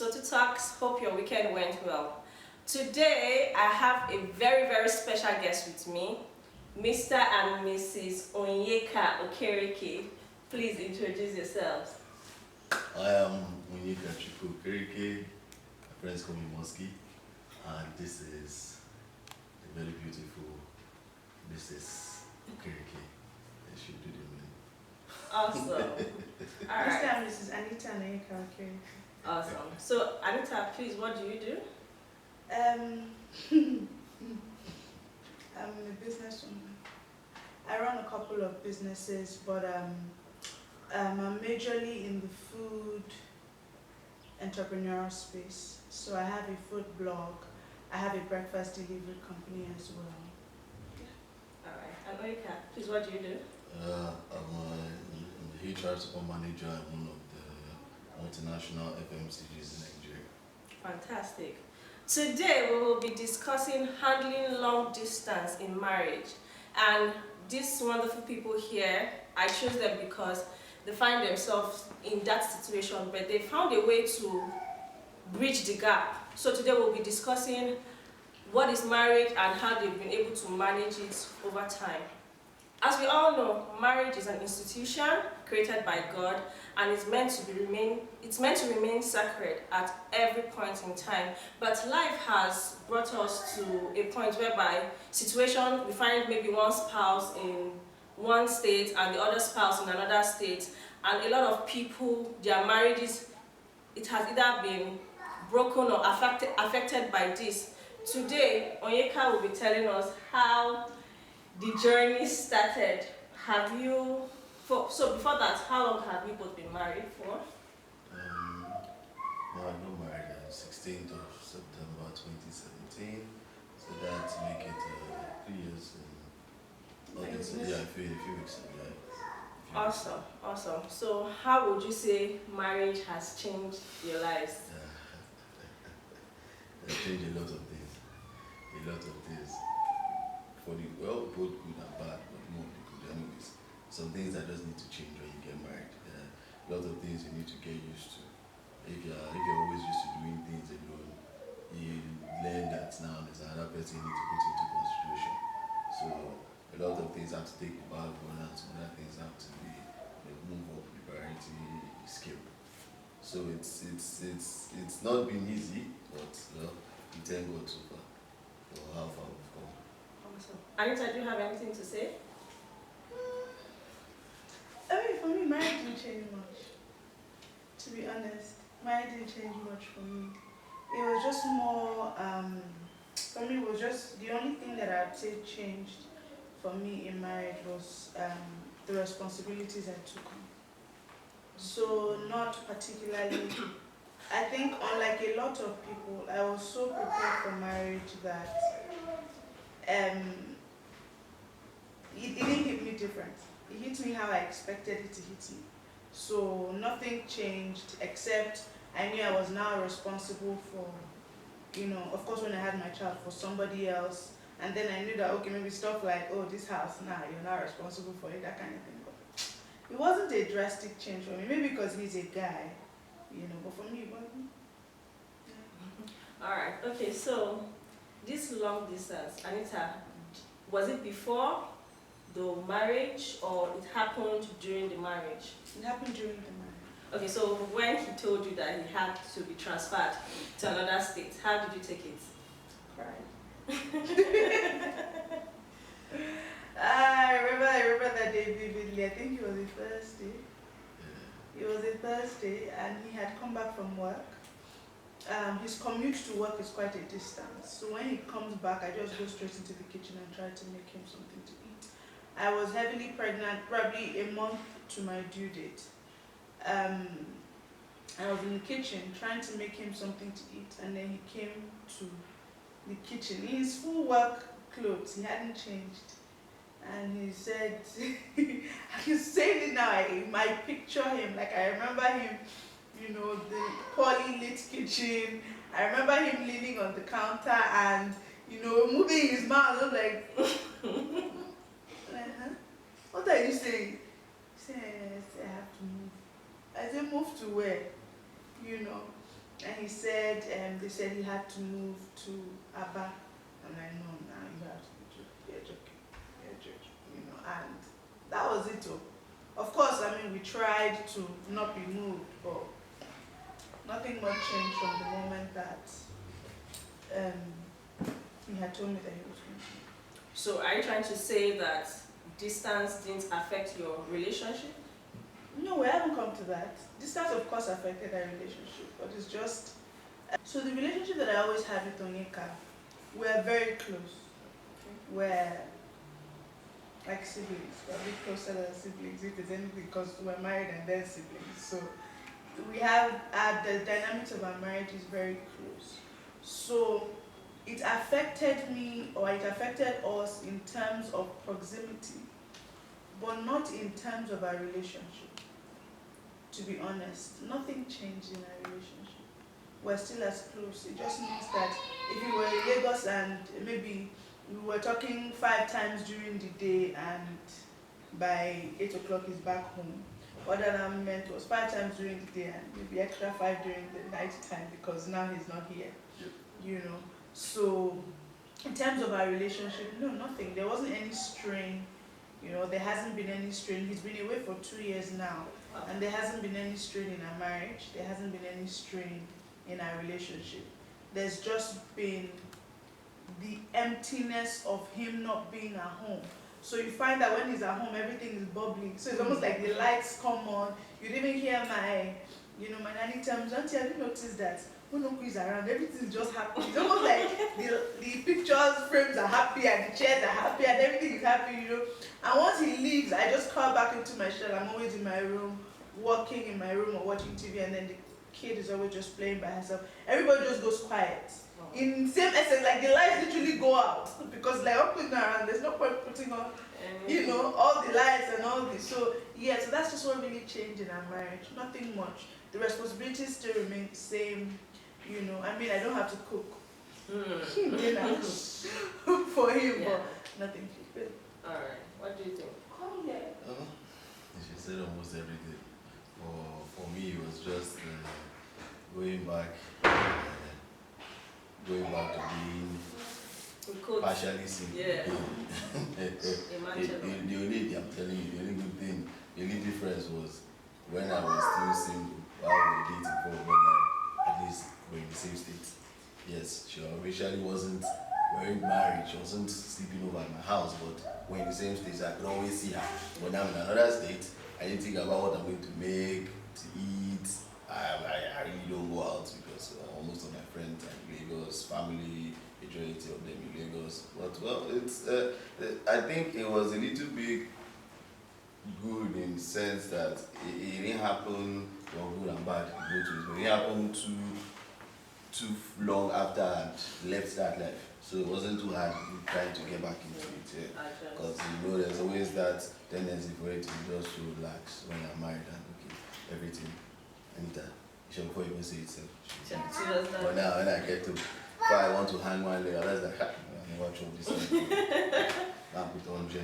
So to talks, hope your weekend went well. Today I have a very very special guest with me, Mr. and Mrs. Onyeka Okereke. Please introduce yourselves. I am Onyeka Chukwu Okereke. My friends call me Mosky, and this is the very beautiful Mrs. Okereke. She do the name. Awesome. All This right. time this is Anita Naika, okay. Awesome. So Anita, please, what do you do? Um, I'm a businesswoman. I run a couple of businesses, but I'm majorly in the food entrepreneurial space. So I have a food blog. I have a breakfast delivery company as well. All right. And Onyeka, please, what do you do? I'm the HR support manager at one of the multinational FMCGs in Nigeria. Fantastic. Today we will be discussing handling long distance in marriage. And these wonderful people here, I chose them because they find themselves in that situation, but they found a way to bridge the gap. So today we'll be discussing what is marriage and how they've been able to manage it over time. As we all know, marriage is an institution created by God and it's meant to remain sacred at every point in time. But life has brought us to a point whereby situation we find maybe one spouse in one state and the other spouse in another state, and a lot of people, their marriages, it has either been broken or affected by this. Today, Onyeka will be telling us how the journey started. So before that, how long have you both been married for? No, I got married on 16th of September 2017, so that's make it 3 years in August. Yeah, a few weeks. Yeah. Awesome. So how would you say marriage has changed your lives? It changed a lot of things. For the both good and bad, but more the good. Anyways, some things that just need to change when you get married. A lot of things you need to get used to. If you're always used to doing things alone, you learn that now there's another person you need to put into consideration. So a lot of things have to take the back burner, and some other things have to be move up the priority scale. So it's not been easy, but we thank God so far for how far we've come. Awesome. Anita, do you have anything to say? I mean, for me, marriage didn't change much. To be honest, marriage didn't change much for me. It was just more, for me, it was just the only thing that I'd say changed for me in marriage was the responsibilities I took on. So not particularly, I think unlike a lot of people, I was so prepared for marriage that it didn't hit me different. It hit me how I expected it to hit me. So nothing changed except I knew I was now responsible for, of course when I had my child, for somebody else. And then I knew that, okay, maybe stuff like, oh, this house, nah, you're not responsible for it, that kind of thing. But it wasn't a drastic change for me, maybe because he's a guy, but for me it wasn't. Yeah. All right. Okay. So this long distance, Anita, was it before the marriage or it happened during the marriage? It happened during the marriage. Okay. So when he told you that he had to be transferred to another state, how did you take it? Cried. I remember that day vividly. I think it was a Thursday. It was a Thursday and he had come back from work. His commute to work is quite a distance. So when he comes back, I just go straight into the kitchen and try to make him something to eat. I was heavily pregnant, probably a month to my due date. I was in the kitchen trying to make him something to eat, and then he came to the kitchen in his full work clothes. He hadn't changed. And he said, I can say it now, I might picture him, like I remember him, the poorly lit kitchen. I remember him leaning on the counter and, moving his mouth. I'm like, huh? What are you saying? He said, I have to move. I said, move to where? And he said, they said he had to move to Aba. And I know now you have to be joking. You're joking, you know. And that was it. Oh. Of course, I mean, we tried to not be moved, but nothing much changed from the moment that he had told me that he was going to move. So are you trying to say that distance didn't affect your relationship? No, we haven't come to that. Distance, of course, affected our relationship, but it's just... So the relationship that I always had with Onyeka, we're very close. We're like siblings. We're a bit closer than siblings, if it's anything, because we're married and then siblings. So we have, the dynamics of our marriage is very close. So it affected me, or it affected us in terms of proximity, but not in terms of our relationship. To be honest, nothing changed in our relationship. We're still as close. It just means that if you were in Lagos and maybe we were talking 5 times during the day and by 8 o'clock he's back home, what that meant was 5 times during the day and maybe extra 5 during the night time because now he's not here. Yep. You know. So in terms of our relationship, no, nothing. There wasn't any strain. You know, there hasn't been any strain. He's been away for 2 years now. Wow. And there hasn't been any strain in our marriage. There hasn't been any strain in our relationship. There's just been the emptiness of him not being at home. So you find that when he's at home, everything is bubbling. So it's almost like the lights come on. You'd even hear my nanny tell me, Auntie, have you noticed that when Uncle is around, everything's just happy. It's almost like the pictures, frames are happy and the chairs are happy and everything is happy, you know. And once he leaves, I just crawl back into my shell. I'm always in my room, working in my room or watching TV, and then the kid is always just playing by herself. Everybody just goes quiet. In same essence, like the lights literally go out because like Uncle is not around, there's no point putting on, you know, all the lights and all this. So yeah, so that's just what really changed in our marriage. Nothing much. The responsibilities still remain the same. You know, I mean, I don't have to cook dinner for him, Yeah. but nothing. Alright, what do you think? Come here. She said almost everything. For me, it was just going back to being We could. partially single. Yeah. I'm telling you, the only good thing, the only difference was when I was still single, while we were dating for 1 night, at least we're in the same state. Yes, she officially wasn't, we weren't married, she wasn't sleeping over at my house, but we're in the same state, so I could always see her. When I'm in another state, I didn't think about what I'm going to make, to eat. I really don't go out because most of my friends are in Lagos, family, majority of them in Lagos. But well, it's I think it was a little bit good in the sense that it didn't happen, well, good and bad, both ways, but it happened too long after I left that life. So it wasn't too hard trying to get back into it. Because you know there's always that tendency for it to just so relax when you're married and okay, everything. Anytime. She before even say itself. But now when I get to, if I want to hang one leg, I was like, I watch all this. Now put on gel,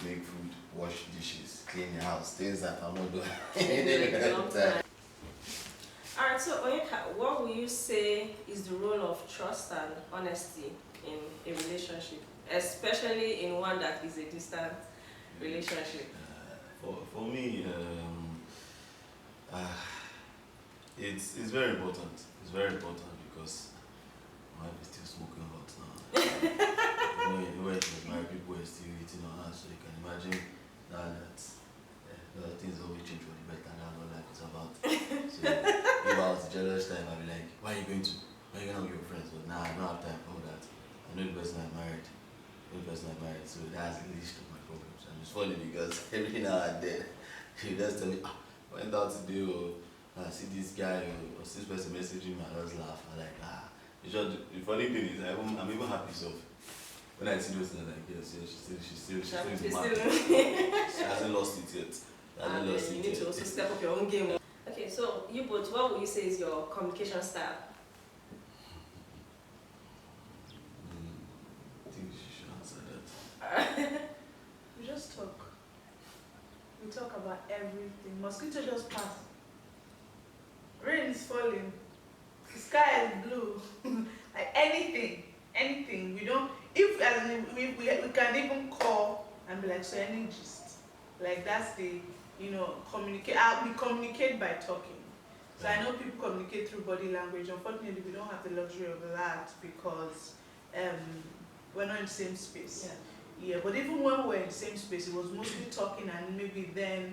make food, wash dishes, clean your house, things that I'm not doing. Alright, so Onyeka, what will you say is the role of trust and honesty in a relationship, especially in one that is a distant relationship? For me, it's very important. It's very important because my wife is still smoking a lot now. when she was married, people were still eating on her, so you can imagine now that things always change for the better. That's what life is about. So if I was jealous time, I'd be like, why are you going out with your friends? But now I don't have time for all that. I know the person I'm married. So that's the least of my problems. And it's funny because every now and then she just tell me, I went out today or I see this guy or this person messaging me, I just laugh. I'm like, It's just, the funny thing is I'm even happy so when I see those things, I'm like, yes, she's still in the market. She hasn't lost it yet. You need to also step up your own game. Okay, so you both, what would you say is your communication style? I think she should answer that. We just talk. We talk about everything. Mosquito just passed. Rain is falling. sky is blue. Like anything. We don't, if as in, we can even call and be like, so any gist. Like that's the, communicate. We communicate by talking. So I know people communicate through body language. Unfortunately, we don't have the luxury of that because we're not in the same space. Yeah, but even when we were in the same space, it was mostly talking and maybe then,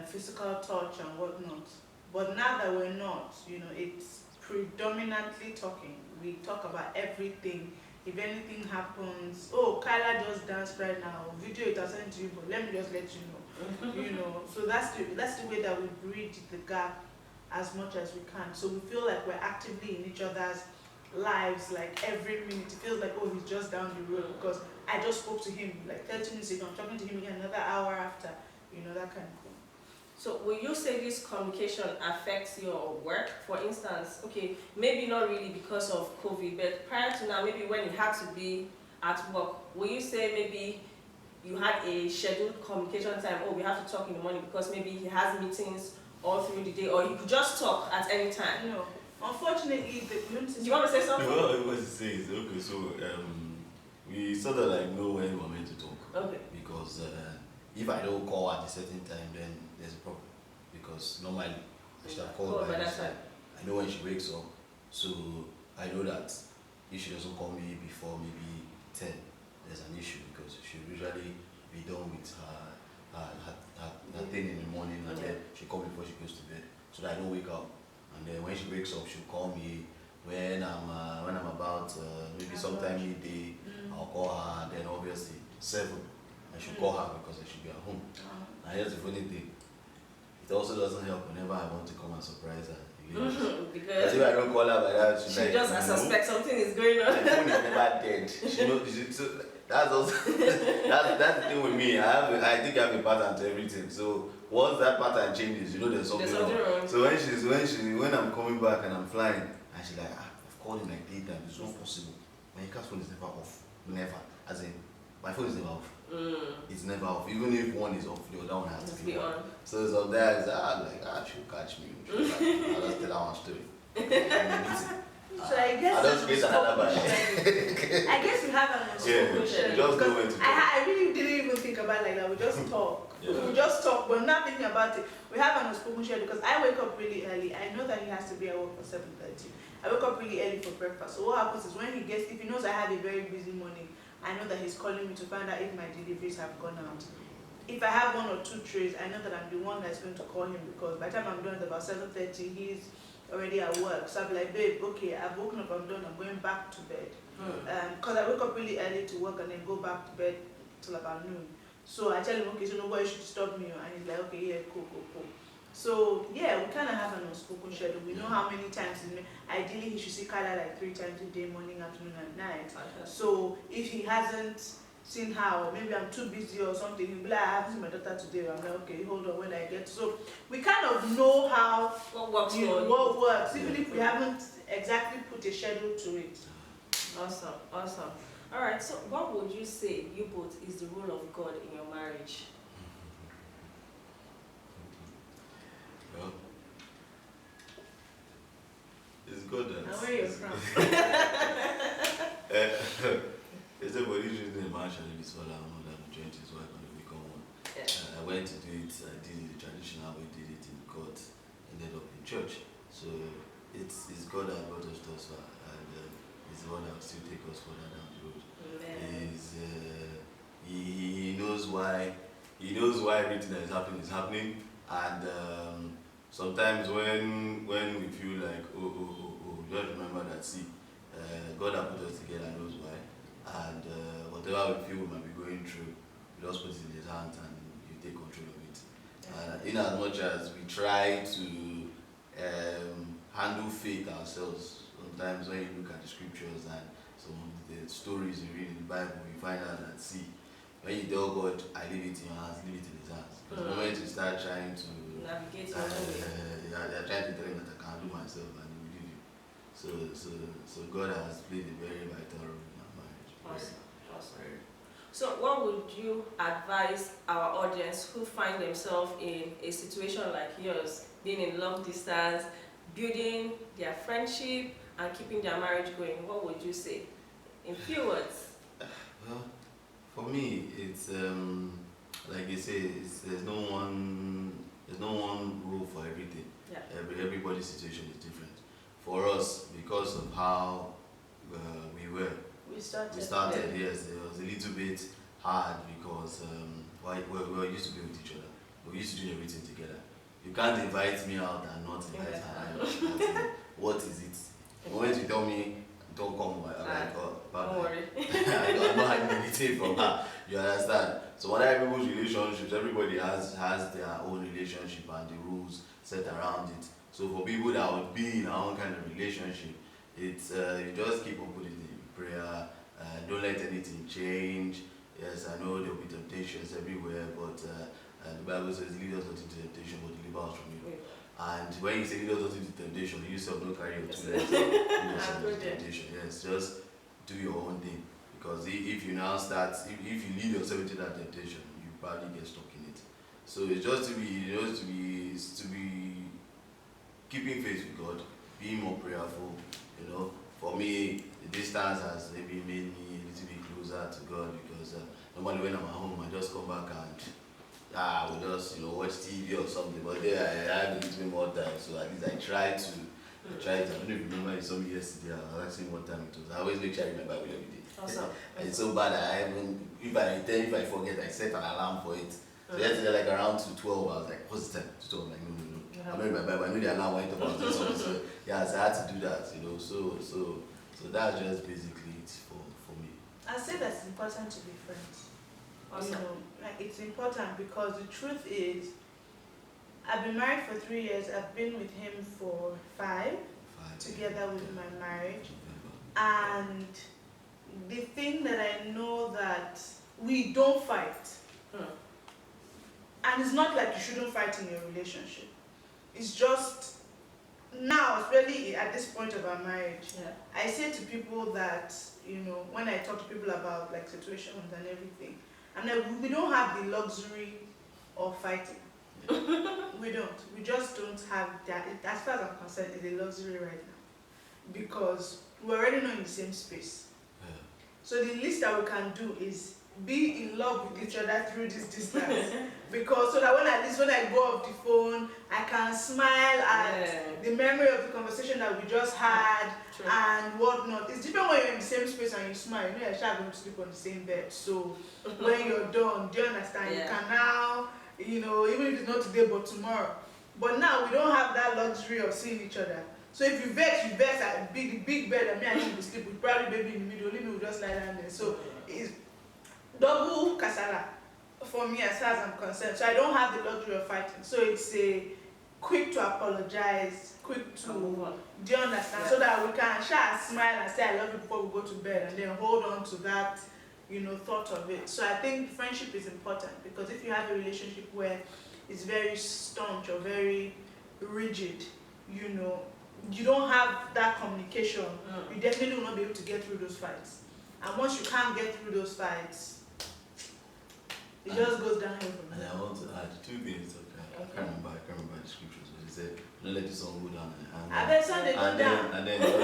physical touch and whatnot. But now that we're not, it's predominantly talking. We talk about everything. If anything happens, oh, Kyla just danced right now. Video it, I'll send to you, but let me just let you know. So that's the way that we bridge the gap as much as we can. So we feel like we're actively in each other's lives, like every minute. It feels like, oh, he's just down the road because I just spoke to him like 30 minutes ago. I'm talking to him again another hour after, that kind of thing. So will you say this communication affects your work? For instance, okay, maybe not really because of COVID, but prior to now, maybe when you had to be at work, will you say maybe you had a scheduled communication time, oh, we have to talk in the morning because maybe he has meetings all through the day, or you could just talk at any time? No. Unfortunately, do you want to say something? What I was to say is, okay, so we sort of like know when we're meant to talk. Okay. Because if I don't call at a certain time, then there's a problem. Because normally I should have called by this time. I know when she wakes up, so I know that if she doesn't call me before maybe 10, there's an issue because she'll usually be done with her thing in the morning, and then she'll call me before she goes to bed, so that I don't wake up. And then when she wakes up, she'll call me when I'm about maybe sometime midday. I'll call her, and then obviously 7, I should call her because I should be at home. And here's the funny thing: it also doesn't help whenever I want to come and surprise her. Because if I don't call her by that, she like, just suspect something is going on. My phone is never dead. She knows. So that's also that's the thing with me. I think I have a pattern to everything. So once that pattern changes, there's something wrong. So when I'm coming back and I'm flying, and she's like, I've called in like 3 times. It's not possible. My car's phone is never off. Never. As in, my phone is never off. It's never off. Even if one is off, the other one has to be on. So sometimes she'll catch me. I'll just tell her one story. So I guess I don't get another bag. I guess we have an unspoken schedule. Just know when to talk. I really didn't even think about it like that. We just talk. We just talk, but not thinking about it. We have an unspoken schedule because I wake up really early. I know that he has to be at work for 7:30. I wake up really early for breakfast. So what happens is when if he knows I have a very busy morning, I know that he's calling me to find out if my deliveries have gone out. If I have 1 or 2 trays, I know that I'm the one that's going to call him because by the time I'm done at about 7:30, he's already at work. So I'm like, babe, okay, I've woken up, I'm done, I'm going back to bed. Because I wake up really early to work and then go back to bed till about noon. So I tell him, okay, so nobody should disturb me. And he's like, okay, yeah, cool. So yeah, we kind of have an unspoken schedule. We know how many times, ideally he should see Kyla like 3 times a day, morning, afternoon, and night. So if he hasn't seen her, or maybe I'm too busy or something, he'll be like, I haven't seen my daughter today. I'm like, okay, hold on when I get. So we kind of know how what works, what works, even if we haven't exactly put a schedule to it. Awesome. All right, so what would you say, you both, is the role of God in your marriage? Well, it's good that. And where you're from? It's a body reason a man shall live his father and mother and join his wife and they become one. I went to do it, I did it the traditional way, did it in court, ended up in church. So it's God that brought us thus far, and it's the one that will still take us further down the road. He knows why everything that is happening, and sometimes when we feel like just remember that God that put us together knows why, and whatever we feel we might be going through, we just put it in his hands and you take control of it. In as much as we try to handle faith ourselves, sometimes when you look at the scriptures and some of the stories you read in the Bible, you find out that when you tell God, I leave it in your hands, leave it in his hands. Because the moment you start trying to navigate they're trying to tell him that I can't do myself, and he will leave you. So God has played a very vital role in our marriage. Awesome. So what would you advise our audience who find themselves in a situation like yours, being in long distance, building their friendship and keeping their marriage going? What would you say? In few words. Well, for me, it's like they say, there's no one rule for everything. Yeah. Everybody's situation is different. For us, because of how We started. yes, it was a little bit hard because we were used to be with each other. We used to do everything together. You can't invite me out and not invite her. What is it? The moment you tell me, don't come, I'm like, oh, Don't worry. I'm not having anything from her. You understand? So when people's relationships, everybody has their own relationship and the rules set around it. So for people that would be in our own kind of relationship, it's you just keep on putting it in prayer. Don't let anything change. Yes, I know there will be temptations everywhere, but the Bible says, lead us not into temptation, but deliver us from evil. And when you say lead us not into temptation, you yourself don't carry your 2 legs. Lead us not into temptation. Yes, just do your own thing. Because if you now start, if you lead yourself into that temptation, you probably get stuck in it. So it's just to be keeping faith with God, being more prayerful. You know, for me, the distance has maybe made me a little bit closer to God because normally when I'm at home, I just come back and we just watch TV or something. But there I have a little bit more time, so at least I try to. I don't know if you remember you saw me yesterday. I was asking what time it was. I always make sure I remember every day. Awesome. And it's so bad that if I forget, I set an alarm for it. So yesterday, like around to 12, I was like, what's the time? To 12, I'm like, no. I know in my Bible, I know the alarm went up and something. So yeah, so I had to do that, So that's just basically it for me. I say that it's important to be friends. Awesome. Like it's important because the truth is, I've been married for 3 years. I've been with him for 5, together with my marriage. And the thing that I know that we don't fight. And it's not like you shouldn't fight in your relationship. It's just now, especially at this point of our marriage, I say to people that, when I talk to people about like situations and everything, I'm like, we don't have the luxury of fighting. We don't. We just don't have that. As far as I'm concerned, it's a luxury right now. Because we're already not in the same space. So the least that we can do is be in love with each other through this distance. Because so that when I go off the phone, I can smile at the memory of the conversation that we just had and whatnot. It's different when you're in the same space and you smile. You're going to sleep on the same bed. So when you're done, do you understand? You can now, even if it's not today but tomorrow. But now we don't have that luxury of seeing each other. So if you vex at the big bed and me and you will sleep with probably baby in the middle, only me will just lie down there. So it's double kasala for me as far as I'm concerned. So I don't have the luxury of fighting. So it's a quick to apologize, quick to do you understand? So that we can smile and say I love you before we go to bed and then hold on to that, thought of it. So I think friendship is important because if you have a relationship where it's very staunch or very rigid, you don't have that communication, you definitely will not be able to get through those fights. And once you can't get through those fights, it just goes downhill from there. And I want to add 2 things. I can't remember the scriptures, but he said, don't let the sun go down. I bet some they go down. And then the other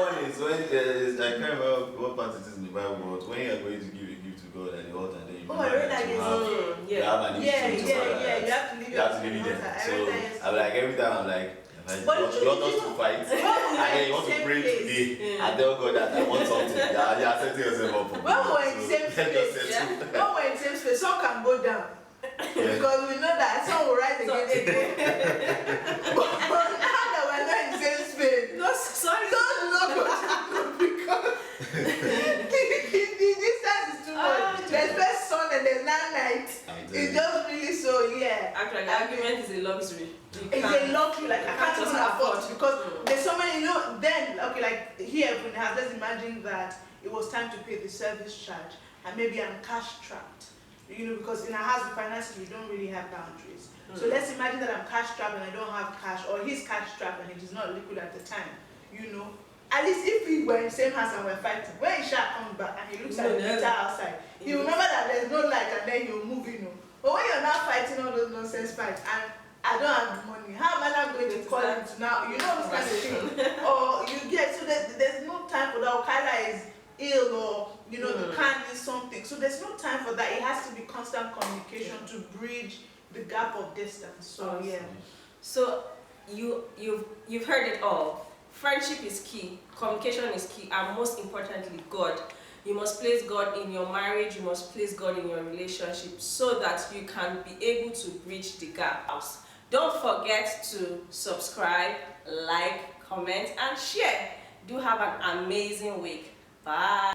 one is when I can't remember what part it is in the Bible, but when you are going to give a gift to God at the altar, and then you I read that you have an issue. You have to leave it there. So I'm like, every time I'm like, you want us to fight, and then you want to pray today, and tell God that I want something. You're setting yourself up for when we're in the same space, some can go down. Because we know that some will rise again. But now that we're not in the same space, don't look because the distance is too much. There's first sun and there's now night. It's just really so, Actually, the argument is a luxury. It's a luxury, like I can't even afford it because there's so many, then, okay, like here in the house, let's imagine that it was time to pay the service charge and maybe I'm cash trapped. Because in our house, the finances, we don't really have boundaries. So let's imagine that I'm cash trapped and I don't have cash, or he's cash trapped and it is not liquid at the time. At least if we were in the same house and we're fighting, when Isha comes back and he looks at the meter outside, he'll remember that there's no light and then he'll move, But when you're not fighting all those nonsense fights, and I don't have the money. How am I not going to call him to now? You know this kind of thing. Or you get, so there's no time for that. Or Kyla is ill, or you know the can is something. So there's no time for that. It has to be constant communication to bridge the gap of distance. So yeah. So you've heard it all. Friendship is key, communication is key, and most importantly, God. You must place God in your marriage, you must place God in your relationship so that you can be able to bridge the gap. Don't forget to subscribe, like, comment, and share. Do have an amazing week. Bye.